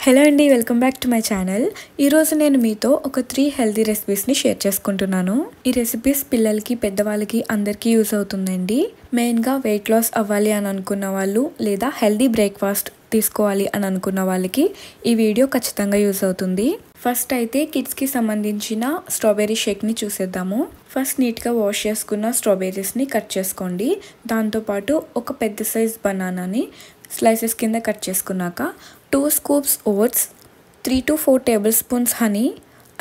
Hello అండి, welcome back to my channel. ఈరోజు నేను మీతో ఒక 3 హెల్తీ రెసిపీస్ని షేర్ చేసుకుంటున్నాను. ఈ రెసిపీస్ పిల్లలకి, పెద్దవాళ్ళకి అందరికీ యూజ్ అవుతుందండి. మెయిన్గా వెయిట్ లాస్ అవ్వాలి అని అనుకున్న వాళ్ళు లేదా హెల్తీ బ్రేక్ఫాస్ట్ తీసుకోవాలి అని అనుకున్న వాళ్ళకి ఈ వీడియో ఖచ్చితంగా యూజ్ అవుతుంది. ఫస్ట్ అయితే కిడ్స్కి సంబంధించిన స్ట్రాబెర్రీ షేక్ని చూసేద్దాము. ఫస్ట్ నీట్గా వాష్ చేసుకున్న స్ట్రాబెర్రీస్ని కట్ చేసుకోండి. దాంతోపాటు ఒక పెద్ద సైజ్ బనానాని స్లైసెస్ కింద కట్ చేసుకున్నాక 2 scoops oats, 3 to 4 tablespoons honey,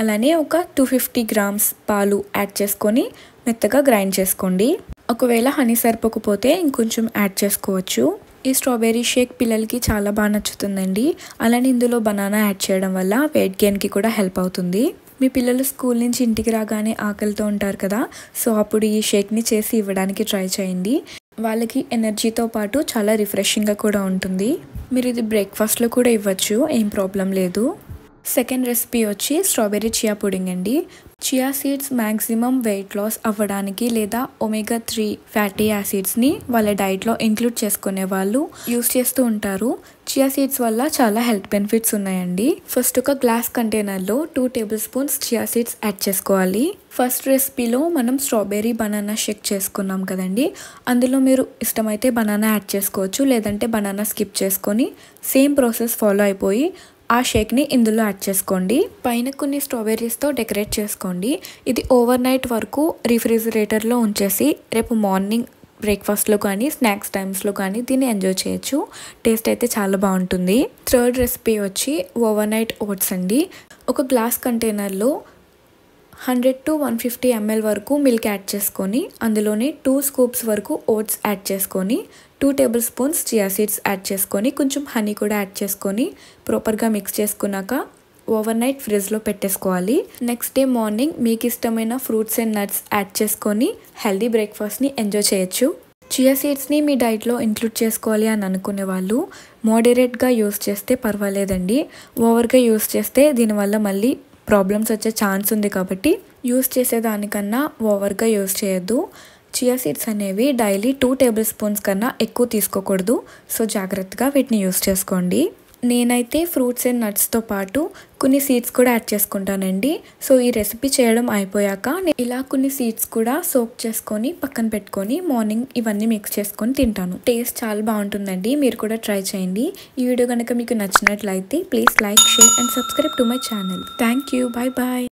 అలానే ఒక 250 గ్రామ్స్ పాలు యాడ్ చేసుకొని మెత్తగా గ్రైండ్ చేసుకోండి. ఒకవేళ హనీ సరిపోకపోతే ఇంకొంచెం యాడ్ చేసుకోవచ్చు. ఈ స్ట్రాబెర్రీ షేక్ పిల్లలకి చాలా బాగా నచ్చుతుందండి. అలానే ఇందులో బనానా యాడ్ చేయడం వల్ల వెయిట్ గెయిన్కి కూడా హెల్ప్ అవుతుంది. మీ పిల్లలు స్కూల్ నుంచి ఇంటికి రాగానే ఆకలితో ఉంటారు కదా, సో అప్పుడు ఈ షేక్ని చేసి ఇవ్వడానికి ట్రై చేయండి. వాళ్ళకి ఎనర్జీతో పాటు చాలా రిఫ్రెషింగ్గా కూడా ఉంటుంది. మీరు ఇది బ్రేక్ఫాస్ట్లో కూడా ఇవ్వచ్చు, ఏం ప్రాబ్లం లేదు. సెకండ్ రెసిపీ వచ్చి స్ట్రాబెర్రీ చియా పుడింగ్ అండి. Chia seeds maximum weight loss అవ్వడానికి లేదా ఒమేగా 3 ఫ్యాటీ యాసిడ్స్ని వాళ్ళ డైట్లో ఇంక్లూడ్ చేసుకునే వాళ్ళు యూస్ చేస్తూ ఉంటారు. చియా సీడ్స్ వల్ల చాలా హెల్త్ బెనిఫిట్స్ ఉన్నాయండి. ఫస్ట్ ఒక గ్లాస్ కంటైనర్లో 2 table spoons chia seeds add చేసుకోవాలి. ఫస్ట్ రెసిపీలో మనం స్ట్రాబెర్రీ బనానా షేక్ చేసుకున్నాం కదండి, అందులో మీరు ఇష్టమైతే బనానా యాడ్ చేసుకోవచ్చు, లేదంటే బనానా స్కిప్ చేసుకొని సేమ్ ప్రాసెస్ ఫాలో అయిపోయి ఆ షేక్ని ఇందులో యాడ్ చేసుకోండి. పైన కొన్ని స్ట్రాబెర్రీస్తో డెకరేట్ చేసుకోండి. ఇది ఓవర్ నైట్ వరకు రిఫ్రిజిరేటర్లో ఉంచేసి రేపు మార్నింగ్ బ్రేక్ఫాస్ట్లో కానీ స్నాక్స్ టైమ్స్లో కానీ దీన్ని ఎంజాయ్ చేయొచ్చు. టేస్ట్ అయితే చాలా బాగుంటుంది. థర్డ్ రెసిపీ వచ్చి ఓవర్ నైట్ ఓట్స్ అండి. ఒక గ్లాస్ కంటైనర్లో 100 to 150 ml వరకు మిల్క్ యాడ్ చేసుకొని అందులోనే 2 స్కూప్స్ వరకు ఓట్స్ యాడ్ చేసుకొని 2 table spoons chia seeds add చేసుకొని కొంచెం హనీ కూడా యాడ్ చేసుకొని ప్రాపర్గా మిక్స్ చేసుకున్నాక ఓవర్ నైట్ ఫ్రిడ్జ్లో పెట్టేసుకోవాలి. నెక్స్ట్ డే మార్నింగ్ మీకు ఇష్టమైన ఫ్రూట్స్ అండ్ నట్స్ యాడ్ చేసుకొని హెల్దీ బ్రేక్ఫాస్ట్ని ఎంజాయ్ చేయొచ్చు. చియా సీడ్స్ని మీ డైట్లో ఇంక్లూడ్ చేసుకోవాలి అని అనుకునే వాళ్ళు మోడరేట్గా యూస్ చేస్తే పర్వాలేదండి. ఓవర్గా యూస్ చేస్తే దీనివల్ల మళ్ళీ ప్రాబ్లమ్స్ వచ్చే ఛాన్స్ ఉంది కాబట్టి యూస్ చేసేదానికన్నా ఓవర్గా యూస్ చేయొద్దు. చియా సీడ్స్ అనేవి డైలీ 2 టేబుల్ స్పూన్స్ కన్నా ఎక్కువ తీసుకోకూడదు. సో జాగ్రత్తగా వీటిని యూస్ చేసుకోండి. నేనైతే ఫ్రూట్స్ అండ్ నట్స్తో పాటు కొన్ని సీడ్స్ కూడా యాడ్ చేసుకుంటానండి. సో ఈ రెసిపీ చేయడం అయిపోయాక ఇలా కొన్ని సీడ్స్ కూడా సోక్ చేసుకొని పక్కన పెట్టుకొని మార్నింగ్ ఇవన్నీ మిక్స్ చేసుకొని తింటాను. టేస్ట్ చాలా బాగుంటుందండి, మీరు కూడా ట్రై చేయండి. ఈ వీడియో కనుక మీకు నచ్చినట్లయితే please like, share and subscribe to my channel. Thank you, bye bye.